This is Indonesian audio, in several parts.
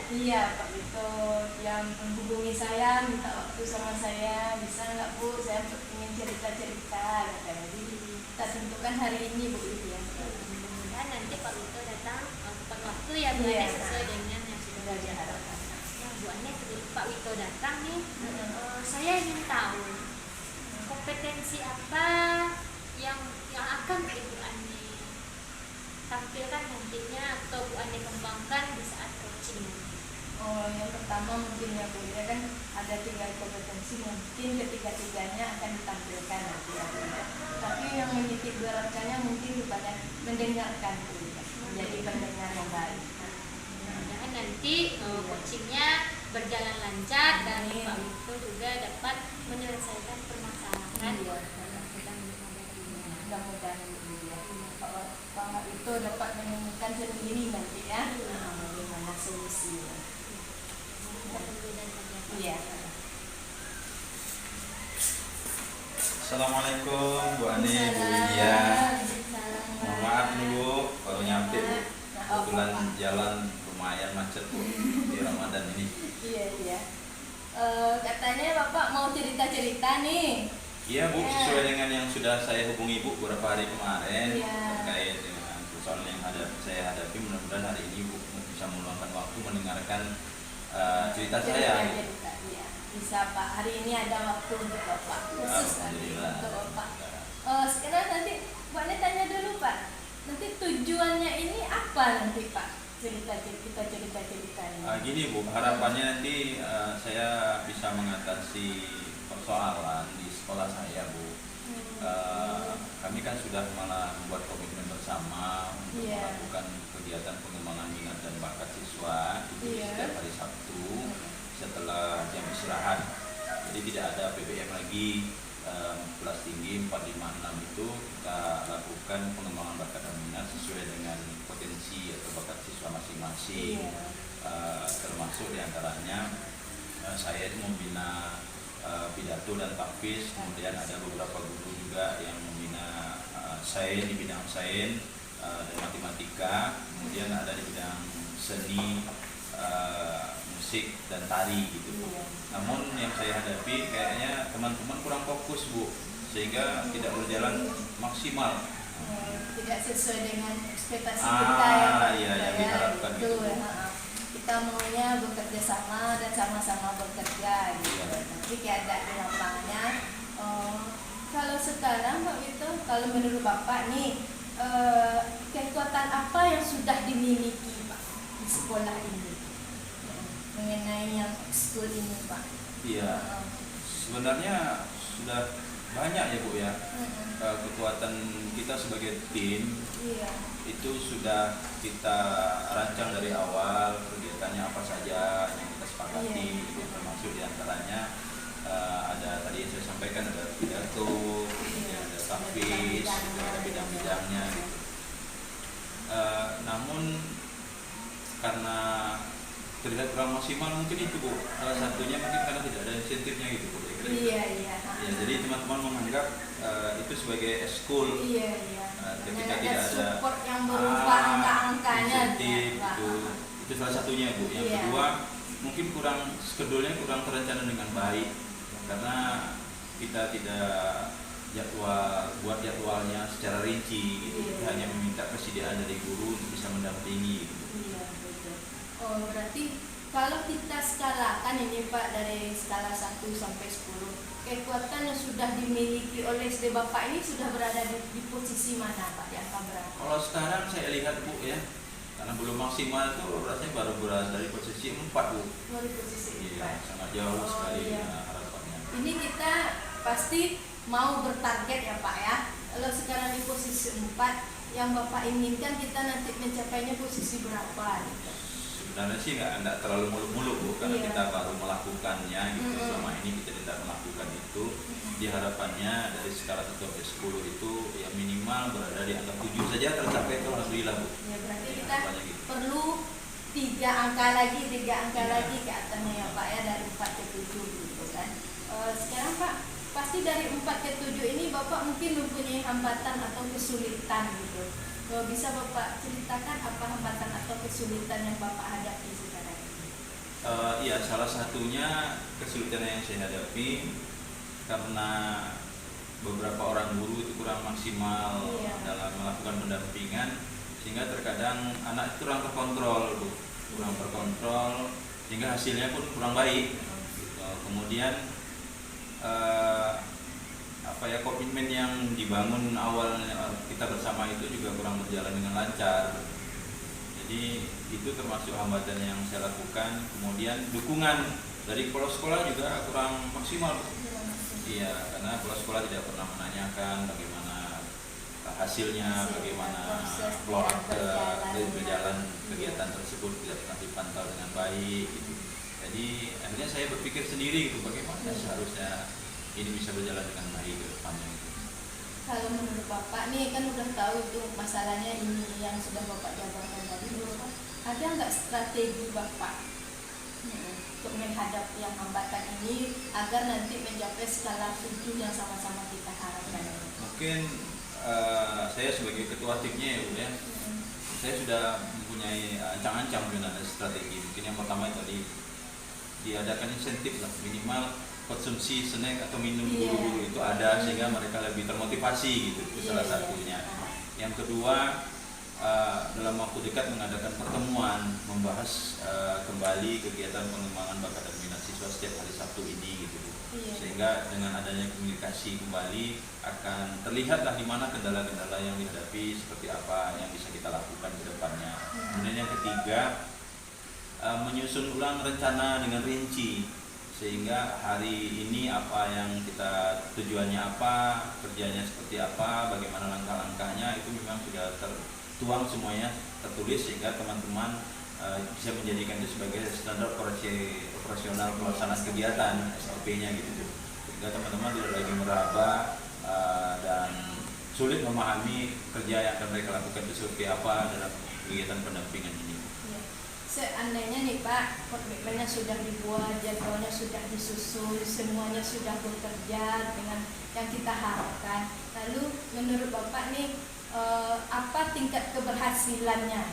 Iya Pak Vito yang menghubungi saya minta waktu sama saya, bisa nggak Bu, saya ingin cerita-cerita katanya. Jadi kita tentukan hari ini Bu itu ya. Mudah-mudahan nanti Pak Wito datang tepat waktu ya Bu Iya. Ane, sesuai dengan yang sudah Sudah diharapkan. diharapkan. Nah Bu Ane, sebelum Pak Wito datang nih, saya ingin tahu kompetensi apa yang akan Bu Ane tampilkan nantinya atau Bu Ane kembangkan di saat coaching nanti. Oh, yang pertama mungkin ya Bu, ya kan ada 3 kompetensi, mungkin ketiga-tiganya akan ditampilkan nanti ya Bu ya. Tapi yang menitik beratkannya mungkin kepada mendengarkan Bu, ya. Menjadi pendengar yang baik. Mudah-mudahan nanti coachingnya berjalan lancar dan Amin. Pak Wito juga dapat menyelesaikan permasalahan Iya. yang sedang dihadapinya. Mudah-mudahan Bu ya. Pak itu dapat menemukan sendiri nanti ya. Bagaimana solusinya. Kita tunggu dan saja Pak. Iya. Assalamualaikum Bu Ani, Bu Widya. Mohon maaf nih Bu, baru nyampe Bu. Kebetulan jalan lumayan macet Bu di Ramadan ini. Iya. Katanya Bapak mau cerita-cerita nih. Iya Bu, sesuai dengan yang sudah saya hubungi Bu beberapa hari kemarin Iya. terkait dengan persoalan yang saya hadapi. Mudah-mudahan hari ini Bu bisa meluangkan waktu mendengarkan cerita saya. Cerita, iya. Bisa Pak, hari ini ada waktu untuk Bapak, khusus nanti Alhamdulillah. untuk Bapak. Sekarang nanti Mbak Ane tanya dulu Pak, nanti tujuannya ini apa nanti Pak? Cerita ini. Gini Bu, harapannya nanti saya bisa mengatasi persoalan di sekolah saya Bu. Kami kan sudah malah membuat komitmen bersama untuk Iya. melakukan kegiatan pengembangan minat dan bakat siswa itu Iya. setiap hari Sabtu setelah jam istirahat. Jadi tidak ada PBM lagi. Kelas tinggi 4, 5, 6 itu kita lakukan pengembangan bakat dan minat sesuai dengan potensi atau bakat siswa masing-masing. Iya. Termasuk diantaranya saya itu membina pidato dan tahfiz, kemudian ada beberapa guru juga yang membina sains di bidang sains dan matematika, kemudian ada di bidang seni, musik dan tari gitu. Iya. Namun yang saya hadapi kayaknya teman-teman kurang fokus Bu, sehingga tidak berjalan maksimal. Tidak sesuai dengan ekspektasi kita ya Pak. Iya, Kita yang ya, diharapkan gitu. gitu. Kita maunya bekerja sama dan sama-sama bekerja gitu. Iya. Tapi keadaan di lapangannya, kalau sekarang Pak Wito, kalau menurut Bapak nih, kekuatan apa yang sudah dimiliki Pak di sekolah ini mengenai yang ekskul ini Pak? Iya, sebenarnya sudah banyak ya Bu ya. Kekuatan kita sebagai tim Iya. itu sudah kita rancang dari awal, kegiatannya apa saja yang kita sepakati. Iya. Itu termasuk diantaranya ada tadi yang saya sampaikan, ada pidato, kemudian ada tahfiz, itu ada bidang-bidangnya gitu. Namun karena terlihat kurang maksimal mungkin itu Bu, salah satunya mungkin karena tidak ada insentifnya gitu Bu. Iya. Ya, jadi teman-teman menganggap itu sebagai eskul. Iya. Ketika Ada tidak ada support yang berupa angka-angkanya insentif Pak. itu salah satunya Bu. Yang Iya. kedua mungkin skedulnya kurang terencana dengan baik karena kita tidak buat jadwalnya secara rinci gitu. Iya. Kita hanya meminta kesediaan dari guru untuk bisa mendampingi gitu. Iya, betul. Oh, berarti kalau kita skalakan ini Pak dari skala 1 sampai 10, kekuatan yang sudah dimiliki oleh SD Bapak ini sudah berada di posisi mana Pak? Di angka berapa? Kalau sekarang saya lihat Bu ya, karena belum maksimal itu rasanya baru berada dari posisi 4 Bu. Oh, di posisi Iya, 4. sangat jauh Oh, sekali iya. harapannya. Ini kita pasti mau bertarget ya Pak ya. Kalau sekarang di posisi 4, yang Bapak inginkan kita nanti mencapainya posisi berapa gitu? Sebenarnya sih nggak terlalu muluk-muluk Bu, karena Iya. kita baru melakukannya gitu. Selama ini kita tidak melakukan itu. Harapannya dari skala 1 sampai 10 itu ya minimal berada di angka 7 saja tercapai itu alhamdulillah Bu. Ya berarti Ya, kita harapannya gitu. perlu 3 angka lagi lagi ke atasnya ya Pak ya, dari 4 ke 7 gitu kan. Sekarang Pak, pasti dari 4 ke 7 ini Bapak mungkin mempunyai hambatan atau kesulitan gitu. Bisa Bapak ceritakan apa hambatan atau kesulitan yang Bapak hadapi sekarang? Iya, salah satunya kesulitan yang saya hadapi karena beberapa orang guru itu kurang maksimal Iya. dalam melakukan pendampingan, sehingga terkadang anak itu kurang terkontrol, Bu. Kurang terkontrol sehingga hasilnya pun kurang baik. Gitu. Kemudian komitmen yang dibangun awal kita bersama itu juga kurang berjalan dengan lancar. Jadi itu termasuk hambatan yang saya lakukan. Kemudian dukungan dari kepala sekolah juga kurang maksimal. Iya, karena kepala sekolah tidak pernah menanyakan bagaimana hasilnya, bagaimana berjalan kegiatan tersebut, tidak pernah dipantau dengan baik. Gitu. Jadi akhirnya saya berpikir sendiri gitu, bagaimana seharusnya ini bisa berjalan dengan baik ke depannya. Gitu. Kalau menurut Bapak nih kan udah tahu itu masalahnya ini yang sudah Bapak jabarkan tadi, Bapak ada nggak strategi Bapak untuk menghadapi yang hambatan ini agar nanti mencapai skala 7 yang sama-sama kita harapkan? Mungkin saya sebagai ketua timnya ya Bu ya, saya sudah mempunyai ancang-ancang dengan strategi. Mungkin yang pertama itu tadi diadakan insentif lah, minimal konsumsi snack atau minum guru-guru itu ada sehingga mereka lebih termotivasi gitu, itu salah satunya. Yang kedua, dalam waktu dekat mengadakan pertemuan membahas kembali kegiatan pengembangan bakat dan minat siswa setiap hari Sabtu ini gitu, sehingga dengan adanya komunikasi kembali akan terlihatlah di mana kendala-kendala yang dihadapi, seperti apa yang bisa kita lakukan ke depannya. Kemudian yang ketiga, menyusun ulang rencana dengan rinci, sehingga hari ini apa yang kita tujuannya apa, kerjanya seperti apa, bagaimana langkah-langkahnya, itu memang sudah tertuang semuanya, tertulis, sehingga teman-teman bisa menjadikan itu sebagai standar operasional pelaksanaan kegiatan SOP-nya gitu, sehingga teman-teman tidak lagi meraba dan sulit memahami kerja yang akan mereka lakukan itu seperti apa dalam kegiatan pendampingan ini. Seandainya nih Pak, komitmennya sudah dibuat, jadwalnya sudah disusun, semuanya sudah bekerja dengan yang kita harapkan. Lalu menurut Bapak nih, apa tingkat keberhasilannya?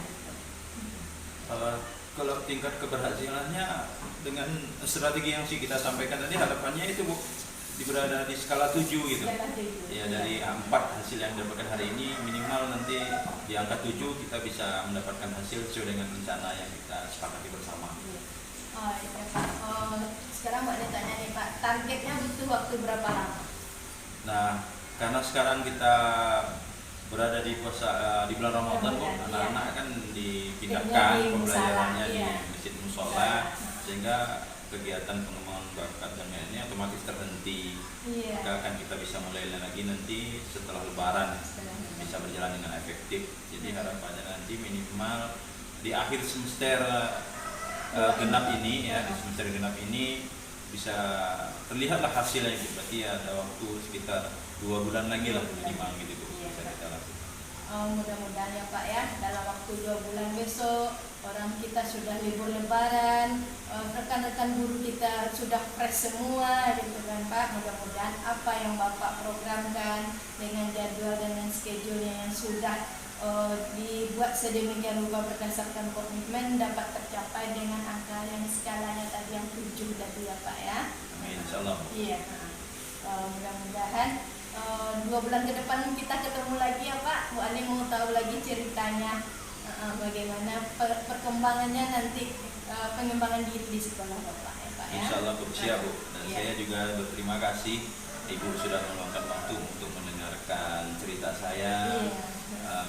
Kalau tingkat keberhasilannya dengan strategi yang kita sampaikan tadi, harapannya itu Bu, berada di skala 7 gitu. Ya, dari 4 hasil yang didapatkan hari ini, minimal nanti di angka 7 kita bisa mendapatkan hasil sesuai dengan rencana yang kita sepakati bersama. Iya Pak. Sekarang Mbak tanya nih Pak, targetnya butuh waktu berapa lama? Nah, karena sekarang kita berada di bulan Ramadan Bu, anak-anak kan dipindahkan pembelajarannya di masjid musola, sehingga kegiatan pengembangan bakat dan ini otomatis terhenti. Maka akan kita bisa mulai lagi nanti setelah Lebaran, bisa berjalan dengan efektif. Jadi harapannya nanti minimal di akhir semester genap ini ya, di semester genap ini bisa terlihatlah hasilnya gitu. Berarti ada waktu sekitar 2 bulan lagi lah minimal gitu bisa kita lakukan. Mudah-mudahan ya Pak ya, dalam waktu 2 bulan besok orang kita sudah libur Lebaran, rekan-rekan guru kita sudah fresh semua gitu kan Pak. Mudah-mudahan apa yang Bapak programkan dengan jadwal dan schedule yang sudah dibuat sedemikian rupa berdasarkan komitmen dapat tercapai dengan angka yang skalanya tadi yang 7 tadi ya Pak ya. Amin, insyaallah. Iya. Mudah-mudahan 2 bulan ke depan kita ketemu lagi ya Pak. Bu Ani mau tahu lagi ceritanya bagaimana perkembangannya nanti, pengembangan diri di sekolah Bapak ya Pak ya. Insyaallah bersiap Bu. Dan saya juga berterima kasih Ibu sudah meluangkan waktu untuk mendengarkan cerita saya,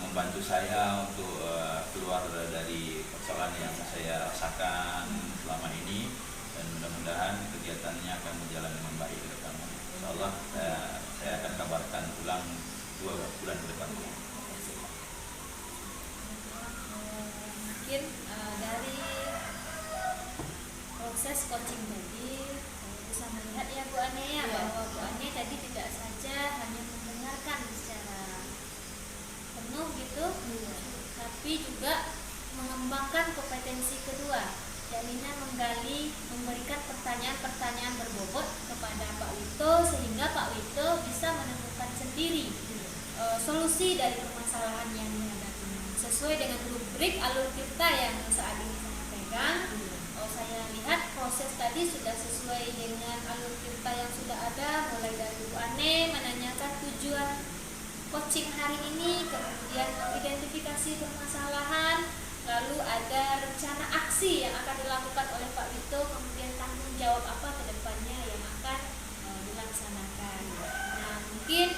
membantu saya untuk keluar dari persoalan yang saya rasakan selama ini, dan mudah-mudahan kegiatannya akan berjalan dengan baik ke depan. Insyaallah saya akan kabarkan ulang 2 bulan ke depan. Mungkin dari proses coaching tadi saya bisa melihat ya Bu Ane ya, bahwa Bu Ane tadi tidak saja hanya mendengarkan secara penuh gitu, tapi juga mengembangkan kompetensi kedua, yakni menggali, memberikan pertanyaan-pertanyaan berbobot kepada Pak Wito, sehingga Pak Wito bisa menemukan sendiri solusi dari permasalahan yang dihadapi sesuai dengan rubrik alur kita yang saat ini saya pegang. saya lihat proses tadi sudah sesuai dengan alur cerita yang sudah ada, mulai dari Bu Ane menanyakan tujuan coaching hari ini, kemudian mengidentifikasi permasalahan, lalu ada rencana aksi yang akan dilakukan oleh Pak Wito, kemudian tanggung jawab apa ke depannya yang akan dilaksanakan. Nah, mungkin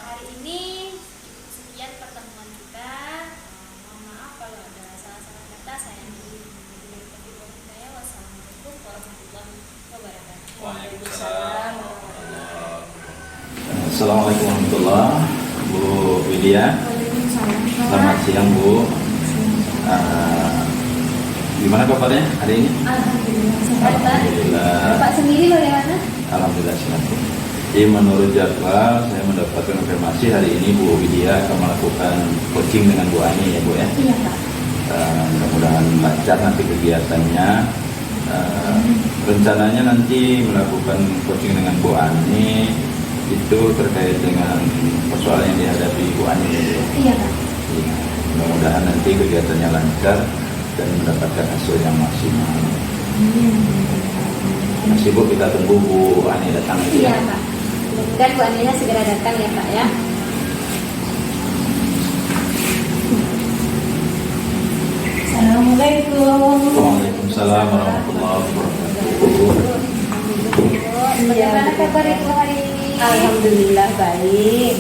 hari ini cukup sekian pertemuan kita. Mohon maaf kalau ada salah-salah kata. Saya Wassalamualaikum warahmatullahi wabarakatuh. Waalaikumsalam. Assalamualaikum warahmatullahi wabarakatuh. Bu Widya, selamat siang Bu. Gimana kabarnya hari ini? Alhamdulillah sehat, Pak. Alhamdulillah. Bapak sendiri bagaimana? Alhamdulillah sehat. Jadi menurut jadwal saya mendapatkan konfirmasi hari ini Bu Widya akan melakukan coaching dengan Bu Ani ya Bu ya. Iya, Pak. Mudah-mudahan lancar nanti kegiatannya. Rencananya nanti melakukan coaching dengan Bu Ani itu terkait dengan persoalan yang dihadapi Bu Ani ya. Iya, Pak. Ya, mudah-mudahan nanti kegiatannya lancar dan mendapatkan hasil yang maksimal. Masih Bu, kita tunggu Bu Ani datang. Iya, Pak. Mudah-mudahan Bu Aninya segera datang ya, Pak ya. Assalamualaikum. Waalaikumsalam warahmatullahi wabarakatuh. Bagaimana kabar Ibu hari ini? Alhamdulillah baik.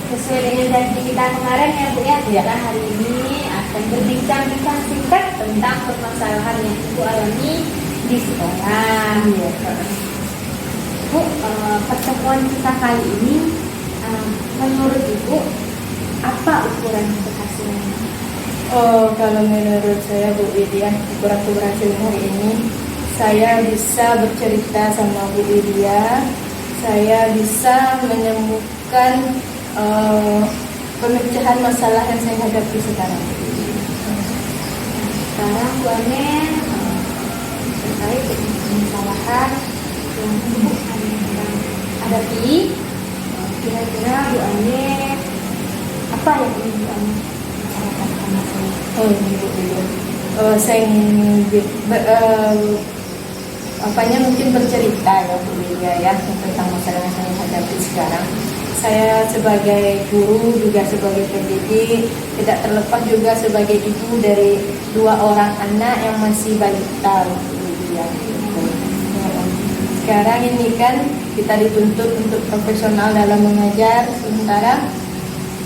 Sesuai dengan janji kita kemarin ya Bu ya, kita hari ini akan berbincang-bincang singkat tentang permasalahan yang Ibu alami di sekolah. Iya. Bu, pertemuan kita kali ini menurut Ibu apa ukuran keberhasilan? Oh, kalau menurut saya Bu Widya, ukuran keberhasilan hari ini saya bisa bercerita sama Bu Widya, saya bisa menemukan pemecahan masalah yang saya hadapi sekarang. Sekarang Bu Ane terkait dengan permasalahan yang Ibu hadapi, kira-kira Bu Ane apa yang ingin Bu Ane bicarakan sama saya? Oh, ini Bu Widya. Saya apanya mungkin bercerita ya Bu Widya ya tentang masalah yang saya hadapi sekarang. Saya sebagai guru juga sebagai pendidik, tidak terlepas juga sebagai ibu dari 2 orang anak yang masih balita Bu Widya. Sekarang ini kan kita dituntut untuk profesional dalam mengajar, sementara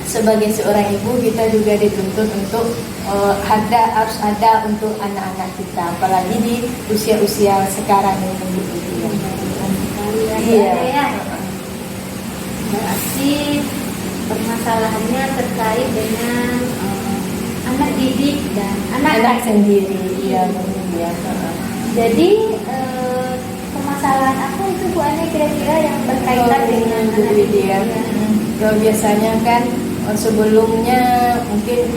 sebagai seorang ibu kita juga dituntut untuk harus ada untuk anak-anak kita, apalagi di usia-usia sekarang ini Bu Widya. Iya. Ya. Berarti permasalahannya terkait dengan anak didik dan Anak sendiri, iya Bu Widya. Jadi permasalahan apa itu Bu Ane kira-kira yang berkaitan dengan Bu anak Widya. Kalau biasanya kan sebelumnya mungkin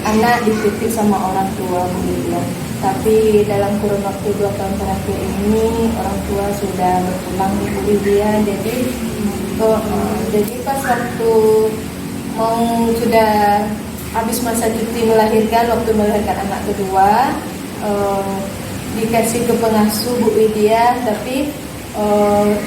anak dititik sama orang tua Bu Widya. Tapi dalam kurun waktu 2 tahun terakhir ini orang tua sudah berpulang Bu Widya. Jadi pas waktu sudah habis masa cuti melahirkan, waktu melahirkan anak kedua, dikasih ke pengasuh Bu Widya, tapi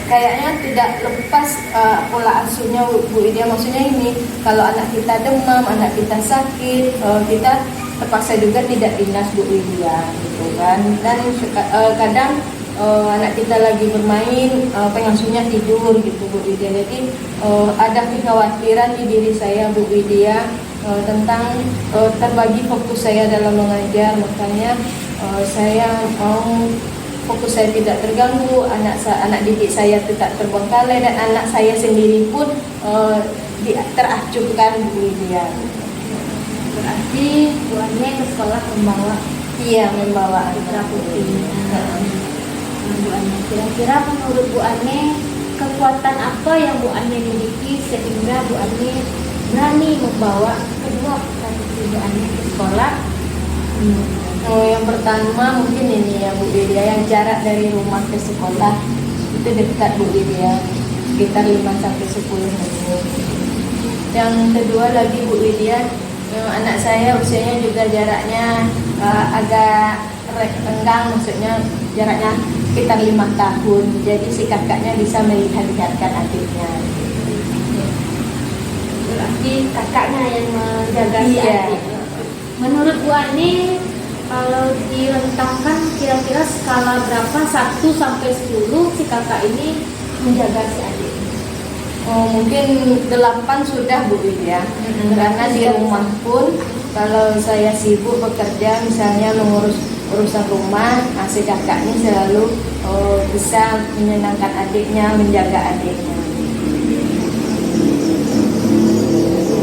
kayaknya tidak lepas pola asuhnya Bu Widya. Maksudnya ini, kalau anak kita demam, anak kita sakit, kita terpaksa juga tidak dinas Bu Widya, gitu kan. Dan kadang anak kita lagi bermain, pengasuhnya tidur gitu Bu Widya. Jadi ada kekhawatiran di diri saya Bu Widya tentang terbagi fokus saya dalam mengajar. Makanya saya mau fokus saya tidak terganggu, anak didik saya tidak terbengkalai, dan anak saya sendiri pun teracuhkan Bu Widya. Berarti Bu Ane ke sekolah membawa putra putri. Bu Ane, kira-kira menurut Bu Ane kekuatan apa yang Bu Ane miliki sehingga Bu Ane berani membawa kedua putra putri Bu Ane ke sekolah? Yang pertama mungkin ini ya Bu Widya, yang jarak dari rumah ke sekolah itu dekat Bu Widya, sekitar 5-10 menit. Yang kedua lagi Bu Widya, anak saya usianya juga jaraknya agak tenggang, maksudnya jaraknya sekitar 5 tahun. Jadi si kakaknya bisa melihat-lihatkan adiknya. Berarti kakaknya yang menjaga si Iya. adik. Menurut Bu Ani, kalau direntangkan kira-kira skala berapa 1 sampai 10 si kakak ini menjaga si adik? Oh, mungkin 8 sudah Bu Widya. Karena di rumah pun kalau saya sibuk bekerja, misalnya mengurus urusan rumah, si kakaknya selalu bisa menyenangkan adiknya, menjaga adiknya.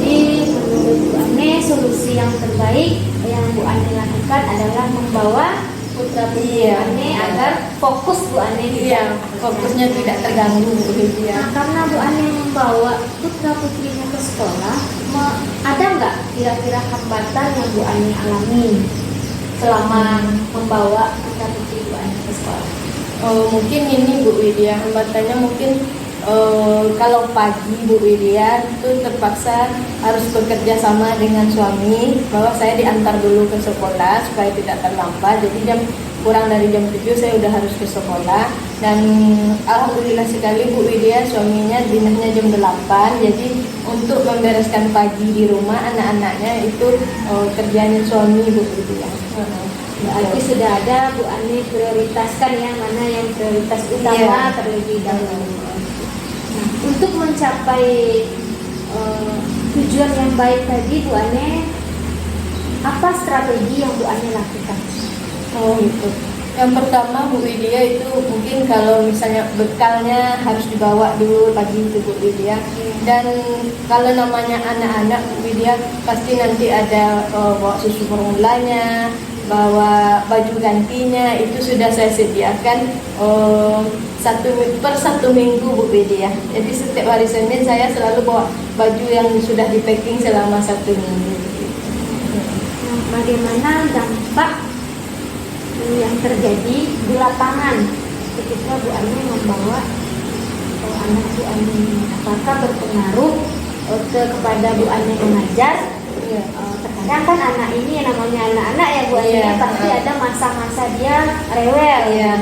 Jadi menurut Bu Ani, solusi yang terbaik yang Bu Ani lakukan adalah membawa putra putri Iya. Bu Ani agar fokus Bu Ani di Iya, dalam pekerjaan. fokusnya tidak terganggu Bu Widya. Nah, karena Bu Ani membawa putra putrinya ke sekolah, ada nggak kira-kira hambatan yang Bu Ani alami selama membawa putra putri Bu Ani ke sekolah? Mungkin ini Bu Widya, hambatannya mungkin kalau pagi Bu Widya itu terpaksa harus bekerja sama dengan suami, bahwa saya diantar dulu ke sekolah supaya tidak terlambat. Jadi kurang dari jam 7 saya udah harus ke sekolah. Dan alhamdulillah sekali Bu Widya, suaminya dinasnya jam 8. Jadi untuk membereskan pagi di rumah anak-anaknya itu kerjanya suami Bu Widya. Berarti sudah ada Bu Ani prioritaskan yang mana yang prioritas utama Iya. terlebih dahulu. Nah, untuk mencapai tujuan yang baik tadi Bu Ani, apa strategi yang Bu Ani lakukan? Oh gitu. Yang pertama Bu Widya itu mungkin kalau misalnya bekalnya harus dibawa dulu pagi itu Bu Widya. Dan kalau namanya anak-anak Bu Widya pasti nanti ada bawa susu formulanya, bawa baju gantinya, itu sudah saya sediakan per satu minggu Bu Widya. Jadi setiap hari Senin saya selalu bawa baju yang sudah di packing selama 1 minggu. Nah, bagaimana dampak yang terjadi di lapangan ketika Bu Ani membawa anak Bu Ani? Apakah berpengaruh kepada Bu Ani mengajar? Iya. Terkadang kan anak ini namanya anak-anak ya Bu Ani, Iya. pasti ada masa-masa dia rewel. Iya.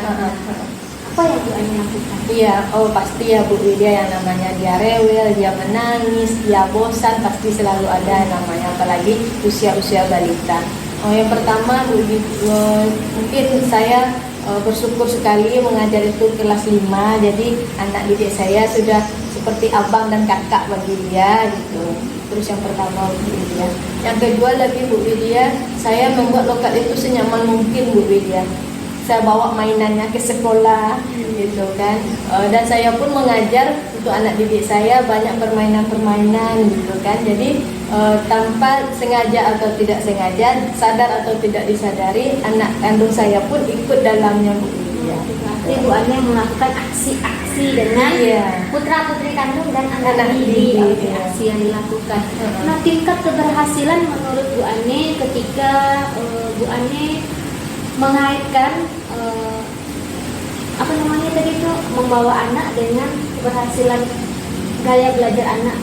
Apa yang Bu Ani lakukan? Iya, pasti ya Bu Widya, yang namanya dia rewel, dia menangis, dia bosan, pasti selalu ada namanya, apalagi usia-usia balita. Yang pertama Bu Widya, mungkin saya bersyukur sekali mengajar itu kelas 5, jadi anak didik saya sudah seperti abang dan kakak bagi dia gitu. Terus yang pertama Bu Widya. Yang kedua lagi Bu Widya, saya membuat lokal itu senyaman mungkin Bu Widya. Saya bawa mainannya ke sekolah gitu kan. Dan saya pun mengajar untuk anak didik saya banyak permainan-permainan gitu kan. Jadi tanpa sengaja atau tidak sengaja, sadar atau tidak disadari, anak kandung saya pun ikut dalamnya Bu Widya. Berarti Bu Ani melakukan aksi-aksi dengan putra putri kandung dan anak didik. Aksi yang dilakukan. Nah, tingkat keberhasilan menurut Bu Ani ketika Bu Ani mengaitkan membawa anak dengan keberhasilan gaya belajar anak,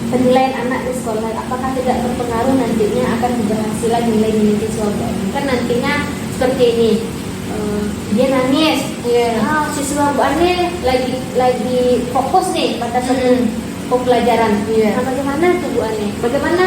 penilaian anak di sekolah, apakah tidak berpengaruh nantinya akan keberhasilan nilai-nilai siswa Bu Ani? Kan nantinya seperti ini, dia nangis, siswa Bu Ani lagi fokus nih pada satu pembelajaran. Nah, bagaimana itu Bu Ani? Bagaimana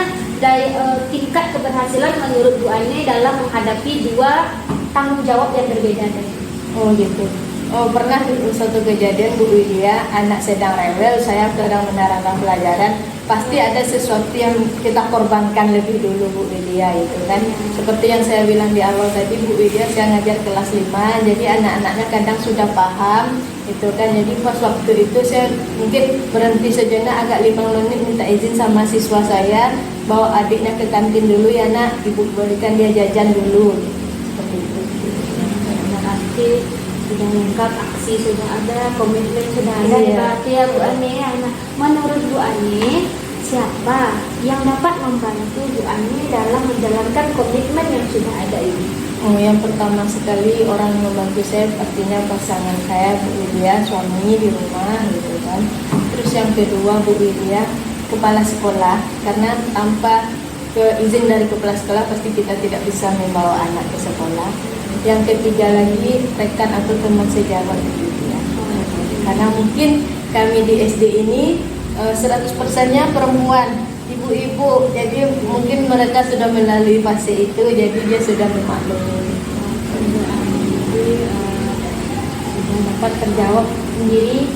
tingkat keberhasilan menurut Bu Ani dalam menghadapi dua tanggung jawab yang berbeda tadi? Oh gitu. Pernah suatu kejadian Bu Widya, anak sedang rewel, saya sedang menerangkan pelajaran, pasti ada sesuatu yang kita korbankan lebih dulu Bu Widya itu kan. Seperti yang saya bilang di awal tadi Bu Widya, saya ngajar kelas 5, jadi anak-anaknya kadang sudah paham itu kan. Jadi pas waktu itu saya mungkin berhenti sejenak agak 5 menit, minta izin sama siswa saya, bawa adiknya ke kantin dulu ya nak, ibu berikan dia jajan dulu. Seperti itu. Berarti sudah lengkap, aksi sudah ada, komitmen sudah ada, berarti ya Bu Ani. Nah, menurut Bu Ani, siapa yang dapat membantu Bu Ani dalam menjalankan komitmen yang sudah ada ini? Yang pertama sekali orang yang membantu saya pastinya pasangan saya Bu Widya, suami di rumah gitu kan. Terus yang kedua Bu Widya, kepala sekolah, karena tanpa izin dari kepala sekolah pasti kita tidak bisa membawa anak ke sekolah. yang ketiga lagi rekan atau teman sejawat gitu ya. Karena mungkin kami di SD ini 100%-nya perempuan, ibu-ibu, jadi mungkin mereka sudah melalui fase itu, jadi dia sudah memaklumi. Sudah dapat terjawab sendiri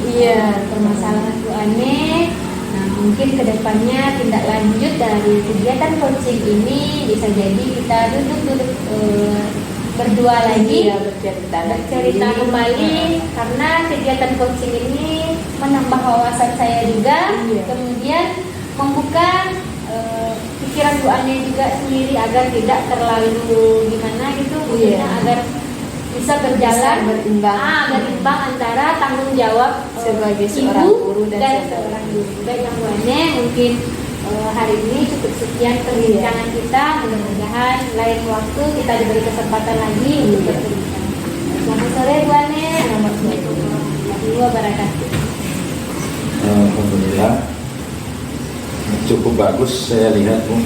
permasalahan Bu Ane. Nah, mungkin kedepannya tindak lanjut dari kegiatan coaching ini bisa jadi kita duduk berdua lagi, bercerita kembali, karena kegiatan coaching ini menambah wawasan saya juga, kemudian membuka pikiran Bu Ane juga sendiri agar tidak terlalu gimana gitu, maksudnya agar bisa berjalan berimbang antara tanggung jawab sebagai seorang guru dan seorang guru. Baik Bu Ane, mungkin hari ini cukup sekian perbincangan kita. Mudah-mudahan lain waktu kita diberi kesempatan lagi untuk berbincang. Selamat sore Bu Ane. Assalamualaikum warahmatullahi wabarakatuh. Alhamdulillah cukup bagus saya lihat Bu,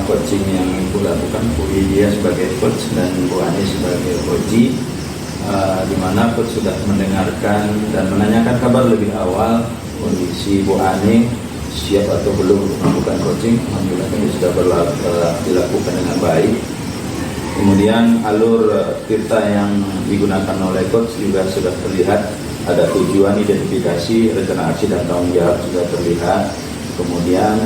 coaching yang Ibu lakukan, Bu Widya sebagai coach dan Bu Ane sebagai coach, di mana coach sudah mendengarkan dan menanyakan kabar lebih awal kondisi Bu Ane siap atau belum untuk melakukan coaching. Alhamdulillah ini sudah dilakukan dengan baik. Kemudian alur tirta yang digunakan oleh coach juga sudah terlihat, ada tujuan, identifikasi, rencana aksi dan tanggung jawab sudah terlihat. Kemudian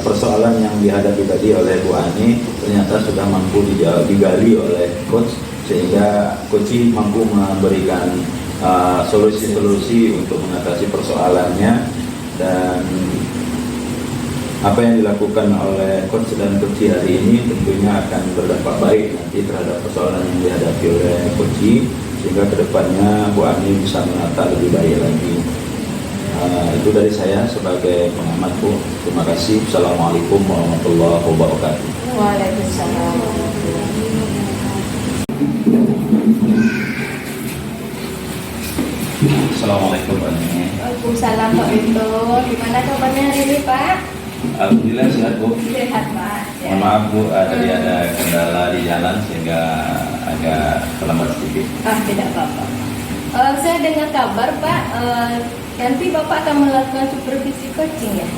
persoalan yang dihadapi tadi oleh Bu Ani ternyata sudah mampu digali oleh coach, sehingga coach mampu memberikan solusi-solusi untuk mengatasi persoalannya. Dan apa yang dilakukan oleh coach dan coach hari ini tentunya akan berdampak baik nanti terhadap persoalan yang dihadapi oleh coach, sehingga kedepannya Bu Ani bisa menata lebih baik lagi. Itu dari saya sebagai pengamat Bu. Terima kasih. Assalamualaikum warahmatullahi wabarakatuh. Waalaikumsalam. Assalamualaikum Pak. Waalaikumsalam Pak Wito. Gimana kabarnya hari ini Pak? Alhamdulillah sehat Bu. Sehat Pak. Mohon maaf Bu, tadi ada kendala di jalan sehingga agak terlambat sedikit. Tidak apa-apa. Saya dengar kabar Pak, nanti Bapak akan melakukan supervisi coaching ya?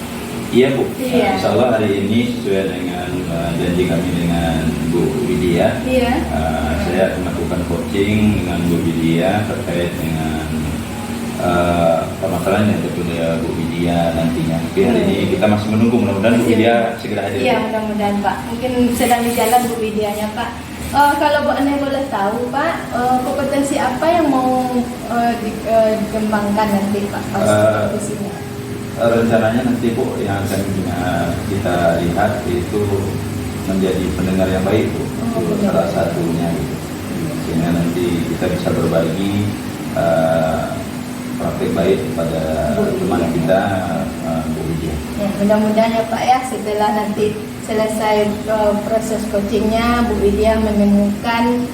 Iya Bu, Iya. Insya Allah hari ini sesuai dengan janji kami dengan Bu Widya, Iya. saya akan melakukan coaching dengan Bu Widya terkait dengan permasalahan yang tertunda Bu Widya nantinya. Tapi hari ini kita masih menunggu, mudah-mudahan Bu Widya segera hadir. Iya, mudah-mudahan Pak. Mungkin sedang di jalan Bu Widyanya Pak. Kalau Bu Ane boleh tahu Pak, kompetensi apa yang mau dikembangkan nanti Pak supervisinya? Rencananya nanti Bu yang akan kita lihat itu menjadi pendengar yang baik Bu, itu salah satunya gitu. Sehingga nanti kita bisa berbagi praktik baik kepada teman kita Bu Widya. Ya, mudah-mudahan ya Pak ya, setelah nanti selesai proses coachingnya, Bu Widya menemukan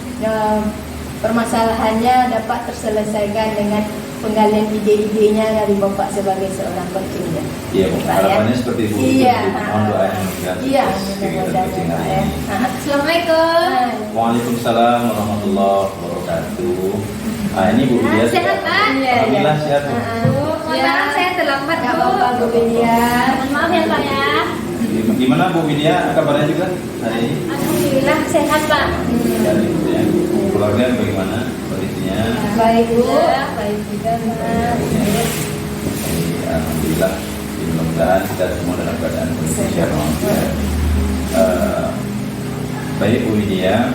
permasalahannya dapat terselesaikan dengan penggalian ide-idenya dari Bapak sebagai seorang coaching ya. Iya Bu, harapannya seperti Bu. Iya. Mohon doanya ya. Iya, mudah-mudahan ya Pak ya. Assalamualaikum. Waalaikumsalam warahmatullahi wabarakatuh. Ini Bu Widya. Sehat Pak? Alhamdulillah sehat Bu. Mohon maaf saya terlambat Nggak apa-apa Bu Widya. Mohon maaf ya Pak ya. Gimana Bu Widya kabarnya juga hari ini? Alhamdulillah sehat Pak. Dari Bu ya. Keluarga bagaimana kondisinya? Baik Bu, baik juga Pak. Alhamdulillah. Mudah-mudahan kita semua dalam keadaan kondisi sehat walafiat. Baik Bu Widya.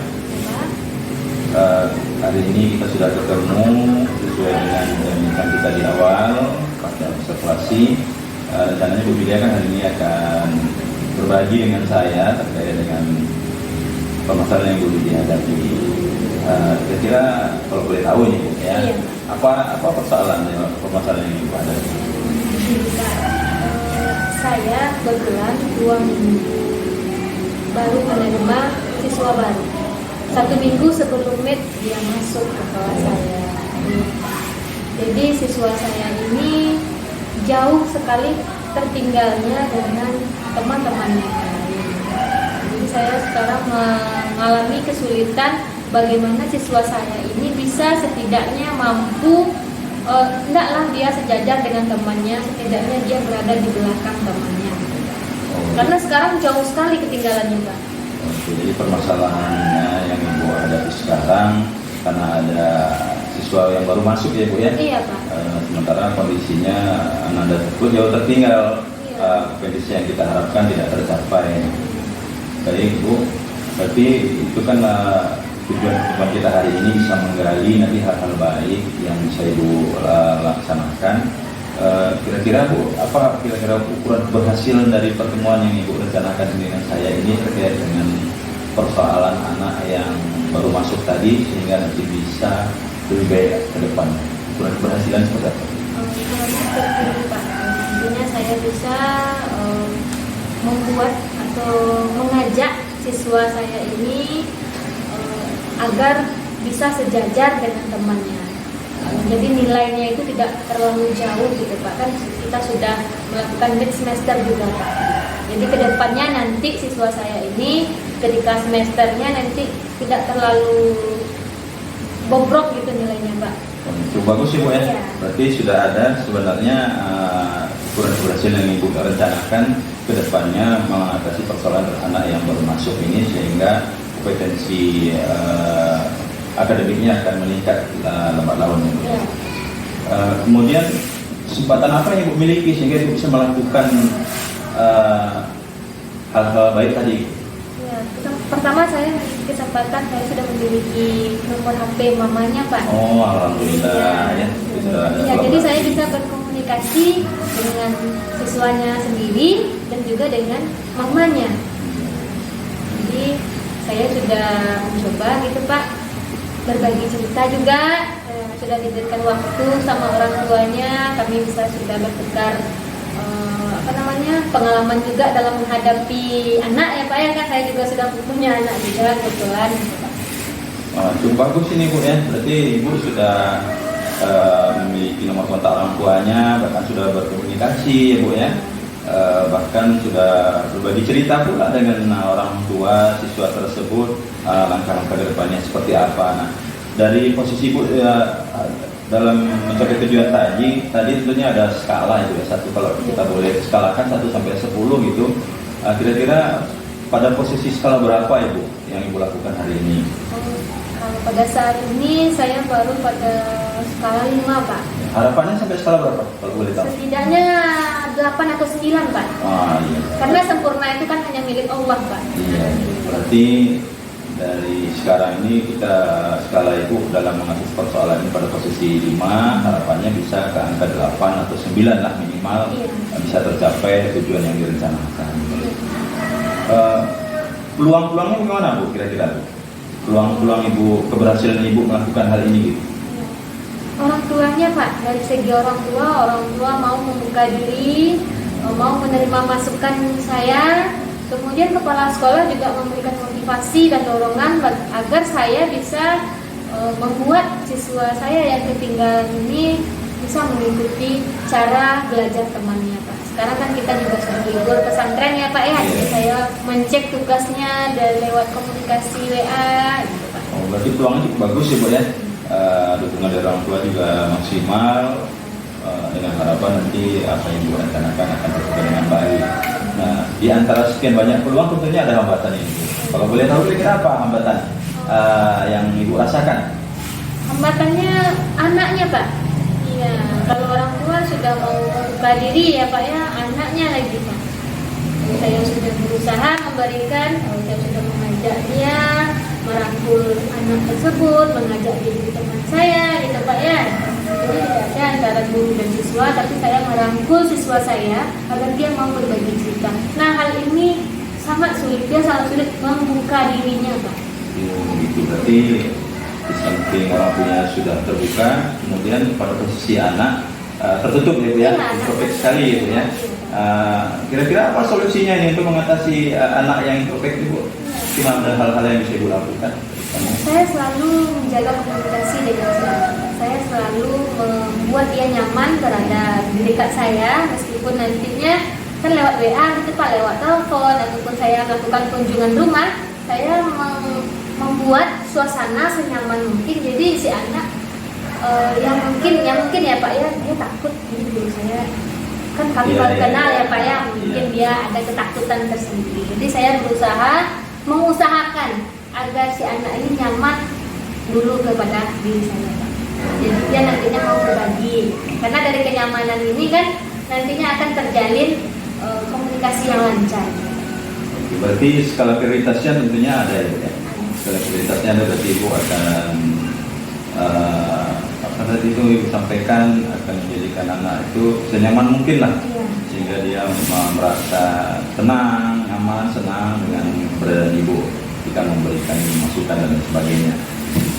Hari ini kita sudah ketemu sesuai dengan jaminan kita di awal pada observasi. Rencananya Bu Widya kan hari ini akan berbagi dengan saya terkait dengan permasalahan yang Bu Widya hadapi. Kira-kira kalau boleh tahu nih Bu ya, Iya. apa permasalahan yang Ibu hadapi? Saya kebetulan 2 minggu baru menerima siswa baru. 1 minggu sebelum Mid dia masuk ke kelas saya. Jadi siswa saya ini jauh sekali tertinggalnya dengan teman-teman yang lain. Jadi saya sekarang mengalami kesulitan bagaimana siswa saya ini bisa setidaknya mampu, enggaklah dia sejajar dengan temannya, setidaknya dia berada di belakang temannya. Karena sekarang jauh sekali ketinggalannya, Pak. Oke, jadi permasalahannya yang Ibu hadapi sekarang karena ada siswa yang baru masuk ya Bu ya? Iya Pak. Sementara kondisinya Ananda tersebut jauh tertinggal. Iya. Kondisi yang kita harapkan tidak tercapai. Baik Bu, berarti itu kan tujuan kita hari ini bisa menggali nanti hal-hal baik yang bisa Ibu laksanakan. Kira-kira Bu, apa kira-kira ukuran keberhasilan dari pertemuan yang Ibu rencanakan dengan saya ini terkait dengan persoalan anak yang baru masuk tadi sehingga nanti bisa lebih baik ke depan? Ukuran keberhasilan seperti apa? Seperti itu Pak. Intinya saya bisa membuat atau mengajak siswa saya ini agar bisa sejajar dengan temannya. Jadi nilainya itu tidak terlalu jauh gitu Pak, kan kita sudah melakukan mid semester juga Pak. Jadi kedepannya nanti siswa saya ini ketika semesternya nanti tidak terlalu bobrok gitu nilainya Pak. Cukup bagus sih Bu ya. Iya. Berarti sudah ada sebenarnya ukuran keberhasilan yang Ibu rencanakan kedepannya mengatasi persoalan anak yang baru masuk ini sehingga kompetensi akademiknya akan meningkat lambat laun. Ya. Kemudian kesempatan apa yang Ibu miliki sehingga Ibu bisa melakukan hal-hal baik tadi? Ya, pertama saya memiliki kesempatan, saya sudah memiliki nomor HP mamanya Pak. Oh alhamdulillah ya. Ya, jadi saya bisa berkomunikasi dengan siswanya sendiri dan juga dengan mamanya. Jadi saya sudah mencoba gitu Pak, berbagi cerita juga, sudah diberikan waktu sama orang tuanya, kami bisa sudah bertukar pengalaman juga dalam menghadapi anak ya Pak ya, kan saya juga sudah punya anak juga kebetulan gitu, Pak. Cukup bagus ini Bu ya, berarti Ibu sudah memiliki nomor kontak orang tuanya, bahkan sudah berkomunikasi ya Bu ya. Bahkan sudah berbagi cerita pula dengan orang tua siswa tersebut, langkah-langkah ke depannya seperti apa. Nah, dari posisi Ibu dalam mencapai tujuan tadi tentunya ada skala itu ya, satu kalau kita boleh skalakan 1 sampai 10 gitu. Kira-kira pada posisi skala berapa Ibu yang Ibu lakukan hari ini? Kalau pada saat ini saya baru pada skala 5 Pak. Harapannya sampai skala berapa kalau boleh tahu? Setidaknya 8 atau 9 Pak. Iya. Karena sempurna itu kan hanya milik Allah Pak. Iya, berarti dari sekarang ini kita skala Ibu dalam mengatasi persoalan ini pada posisi 5, harapannya bisa ke angka 8 atau 9 lah minimal. Iya. Bisa tercapai tujuan yang direncanakan. Peluang-peluangnya bagaimana Bu kira-kira Bu? Peluang-peluang Ibu, keberhasilan Ibu melakukan hal ini gitu? Orang tuanya Pak, dari segi orang tua mau membuka diri, mau menerima masukan saya. Kemudian kepala sekolah juga memberikan motivasi dan dorongan agar saya bisa membuat siswa saya yang ketinggalan ini bisa mengikuti cara belajar temannya Pak. Sekarang kan kita juga sudah libur pesantren ya Pak ya, jadi saya mencek tugasnya dari lewat komunikasi WA gitu Pak. Berarti peluangnya cukup bagus ya Bu ya. Dukungan dari orang tua juga maksimal, dengan harapan nanti apa yang Ibu rencanakan akan tercapai dengan baik. Nah, di antara sekian banyak peluang tentunya ada hambatan ini. Kalau boleh tahu kira-kira apa hambatan yang Ibu rasakan? Hambatannya anaknya Pak. Iya, kalau orang tua sudah mau membuka diri ya Pak ya, anaknya lagi Pak. Saya sudah berusaha memberikan, saya sudah mengajak dia merangkul anak tersebut, mengajak dia jadi teman saya gitu Pak ya. Jadi tidak ada antara guru dan siswa, tapi saya merangkul siswa saya agar dia mau berbagi cerita. Nah, hal ini sangat sulit, dia sangat sulit membuka dirinya Pak. Gitu, berarti di samping orang tuanya sudah terbuka, kemudian pada posisi anak tertutup gitu ya, introvert sekali gitu ya. Kira-kira apa solusinya ini untuk mengatasi anak yang introvert Ibu? Gimana hal-hal yang bisa Ibu lakukan? Saya selalu menjaga komunikasi dengan dia. Saya selalu membuat dia nyaman berada di dekat saya, meskipun nantinya kan lewat WA gitu Pak, lewat telepon ataupun saya melakukan kunjungan rumah, saya membuat suasana senyaman mungkin. Jadi si anak yang mungkin ya Pak ya, dia takut ini guru saya kan kami Iya, baru iya, kenal iya. ya Pak ya, mungkin Iya. dia ada ketakutan tersendiri. Jadi saya berusaha mengusahakan agar si anak ini nyaman dulu kepada diri saya Pak. Jadi dia nantinya mau berbagi, karena dari kenyamanan ini kan nantinya akan terjalin komunikasi yang lancar. Berarti skala prioritasnya tentunya ada ya. Skala prioritasnya ada, berarti Ibu akan apa tadi itu Ibu sampaikan, akan menjadikan anak itu senyaman mungkin lah, Iya. sehingga dia merasa tenang, nyaman, senang dengan keberadaan Ibu jika memberikan masukan dan sebagainya.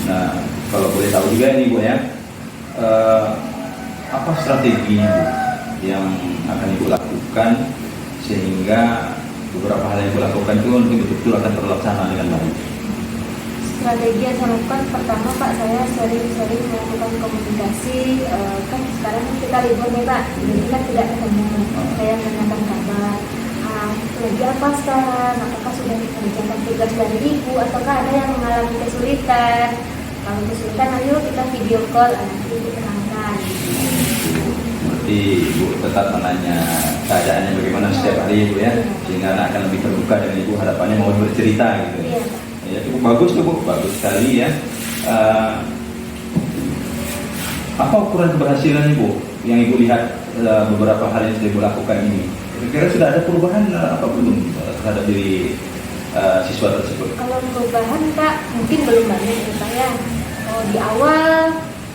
Nah, kalau boleh tahu juga ini Bu ya, apa strateginya Bu yang akan Ibu lakukan sehingga beberapa hal yang Ibu lakukan itu nanti betul-betul akan terlaksana dengan baik? Strategi yang saya lakukan, pertama Pak, saya sering-sering melakukan komunikasi. Kan sekarang kita libur nih Pak, jadi kan tidak ketemu. Saya menanyakan kabar, lagi apa sekarang, apakah sudah dikerjakan tugas dari ibu, ataukah ada yang mengalami kesulitan. Kalau kesulitan, ayo kita video call, nanti ibu terangkan. Berarti Ibu tetap menanya keadaannya bagaimana setiap hari Ibu ya, sehingga anak akan lebih terbuka dengan Ibu, harapannya mau bercerita gitu. Iya Pak. Ya, cukup bagus tuh Bu, bagus sekali ya. Apa ukuran keberhasilan Ibu yang Ibu lihat beberapa hal yang sudah Ibu lakukan ini? Kira-kira sudah ada perubahan apa belum terhadap diri siswa tersebut? Kalau perubahan Pak, mungkin belum banyak ya Pak ya. Di awal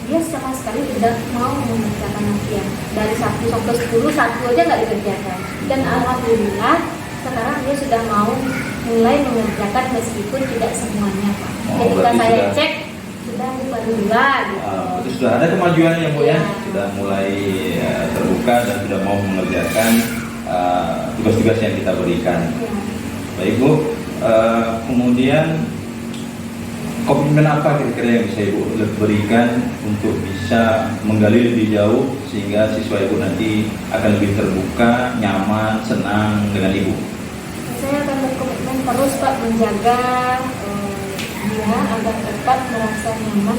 dia sama sekali tidak mau mengerjakan latihan. Dari 1 sampai 10, 1 aja nggak dikerjakan. Dan alhamdulillah sekarang dia sudah mau mulai mengerjakan meskipun tidak semuanya Pak. Oh, Ketika berarti saya sudah- cek sudah baru 2 gitu. Itu sudah ada kemajuan ya Bu ya, Iya. sudah mulai terbuka dan sudah mau mengerjakan tugas-tugas yang kita berikan. Ya. Baik Bu, kemudian komitmen apa kira-kira yang bisa Ibu berikan untuk bisa menggali lebih jauh sehingga siswa Ibu nanti akan lebih terbuka, nyaman, senang dengan Ibu? Saya akan berkomitmen terus Pak menjaga dia agar tetap merasa nyaman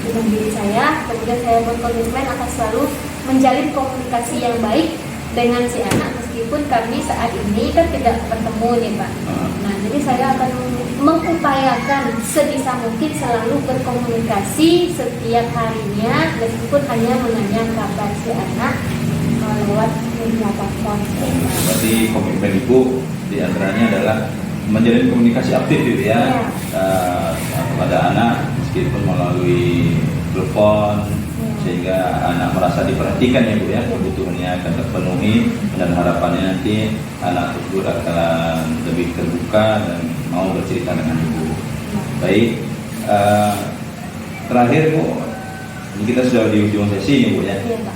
dengan diri saya. Kemudian saya berkomitmen akan selalu menjalin komunikasi yang baik dengan si anak meskipun kami saat ini kan tidak bertemu nih Pak. Nah, jadi saya akan mengupayakan sebisa mungkin selalu berkomunikasi setiap harinya meskipun hanya menanya kabar si anak lewat media telepon. Berarti komitmen Ibu diantaranya adalah menjalin komunikasi aktif gitu ya, kepada anak meskipun melalui telepon, sehingga anak merasa diperhatikan ya Bu ya, kebutuhannya akan terpenuhi dan harapannya nanti anak tersebut akan lebih terbuka dan mau bercerita dengan Ibu. Baik, terakhir Bu, ini kita sudah di ujung sesi nih Bu ya. Iya, Pak.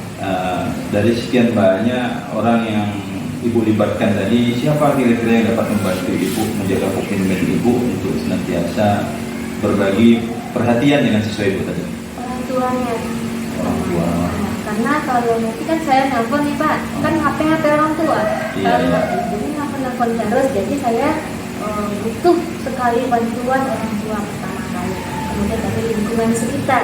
Dari sekian banyak orang yang Ibu libatkan tadi, siapa kira-kira yang dapat membantu Ibu menjaga komitmen Ibu untuk senantiasa berbagi perhatian dengan siswa Ibu tadi? Orang tuanya. Orang tua. Nah, karena kalau nanti kan saya nelfon nih Pak, kan HP orang tua. Iya, iya. Jadi nelfon terus, jadi saya butuh sekali bantuan orang tua pertama kali. Kemudian dari lingkungan sekitar.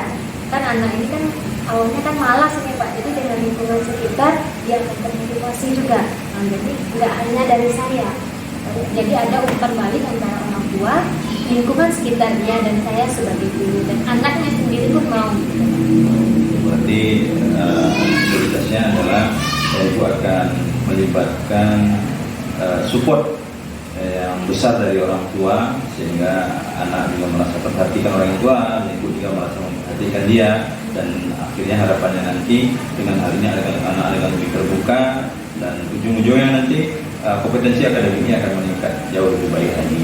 Kan anak ini kan awalnya kan malas nih Pak, jadi dengan lingkungan sekitar dia akan termotivasi juga. Nah, jadi nggak hanya dari saya. Jadi ada umpan balik antara orang tua, lingkungan sekitar dia dan saya sebagai guru, dan anaknya sendiri pun mau. Berarti prioritasnya adalah Ibu akan melibatkan support yang besar dari orang tua sehingga anak juga merasa perhatikan orang tua, Ibu juga merasa memperhatikan dia, dan akhirnya harapannya nanti dengan hal ini anak akan lebih terbuka dan ujung-ujungnya nanti kompetensi akademiknya akan meningkat jauh lebih baik lagi.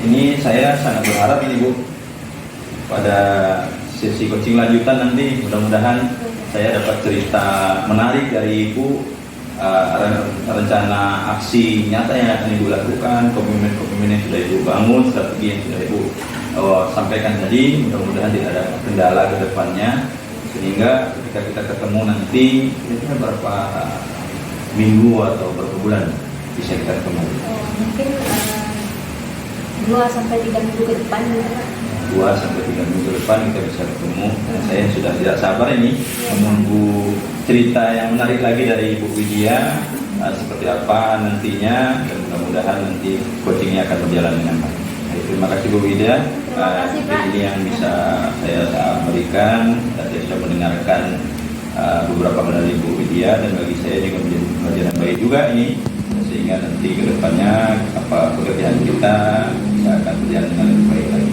Ini saya sangat berharap ini Bu, pada sesi coaching lanjutan nanti mudah-mudahan saya dapat cerita menarik dari Ibu, rencana aksi nyata yang akan Ibu lakukan, komitmen yang sudah Ibu bangun, strategi yang sudah Ibu sampaikan tadi. Mudah-mudahan tidak ada kendala ke depannya, sehingga ketika kita ketemu nanti kira-kira berapa minggu atau berapa bulan bisa kita ketemu. Mungkin 2-3 minggu ke depan gitu Pak. 2-3 minggu ke depan kita bisa ketemu. Dan saya sudah tidak sabar ini menunggu cerita yang menarik lagi dari Ibu Widya, seperti apa nantinya, dan mudah-mudahan nanti coachingnya akan berjalan dengan baik. Baik, terima kasih Bu Widya. Terima kasih, Pak. Ini yang bisa saya berikan. Saya sudah mendengarkan beberapa hal dari Bu Widya, dan bagi saya juga menjadi pelajaran baik juga ini, sehingga nanti ke depannya pekerjaan kita bisa akan berjalan dengan lebih baik lagi.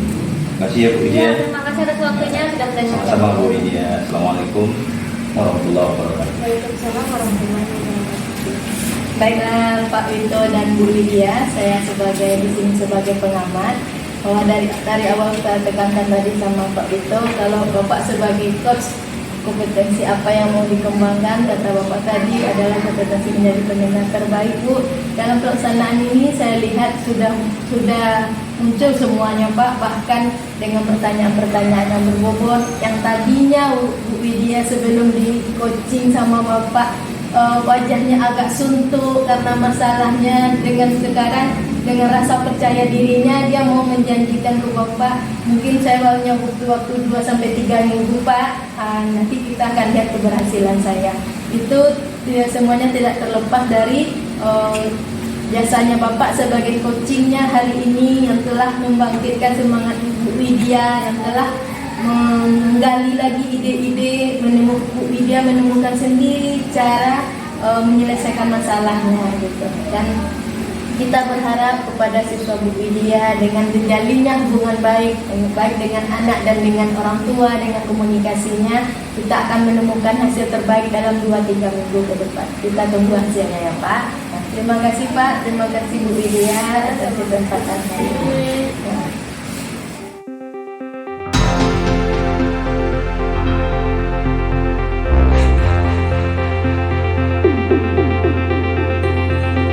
Terima kasih ya Bu Widya. Ya, terima kasih atas waktunya sudah mendengarkan. Sama-sama Bu Widya. Assalamualaikum warahmatullahi wabarakatuh. Waalaikumsalam warahmatullahi wabarakatuh. Baiklah Pak Wito dan Bu Widya, saya di sini sebagai pengamat, bahwa dari awal saya tekankan tadi sama Pak Wito, kalau Bapak sebagai coach, kompetensi apa yang mau dikembangkan, kata Bapak tadi adalah kompetensi menjadi pendengar terbaik Bu. Dalam pelaksanaan ini saya lihat sudah muncul semuanya Pak, bahkan dengan pertanyaan-pertanyaan yang berbobot yang tadinya Bu Widya sebelum di coaching sama Bapak wajahnya agak suntuk karena masalahnya, dengan sekarang dengan rasa percaya dirinya dia mau menjanjikan ke Bapak, mungkin saya barunya butuh waktu 2-3 minggu Pak. Nanti kita akan lihat keberhasilan saya. Itu semuanya tidak terlepas dari jasanya Bapak sebagai coachingnya hari ini, yang telah membangkitkan semangat Ibu Widya, yang telah menggali lagi ide-ide, Bu Widya menemukan sendiri cara menyelesaikan masalahnya gitu. Dan kita berharap kepada siswa Bu Widya dengan terjalinnya hubungan baik dengan anak dan dengan orang tua, dengan komunikasinya, kita akan menemukan hasil terbaik dalam 2-3 minggu ke depan. Kita tunggu hasilnya ya Pak. Terima kasih Pak, terima kasih Bu Widya atas kesempatan ini.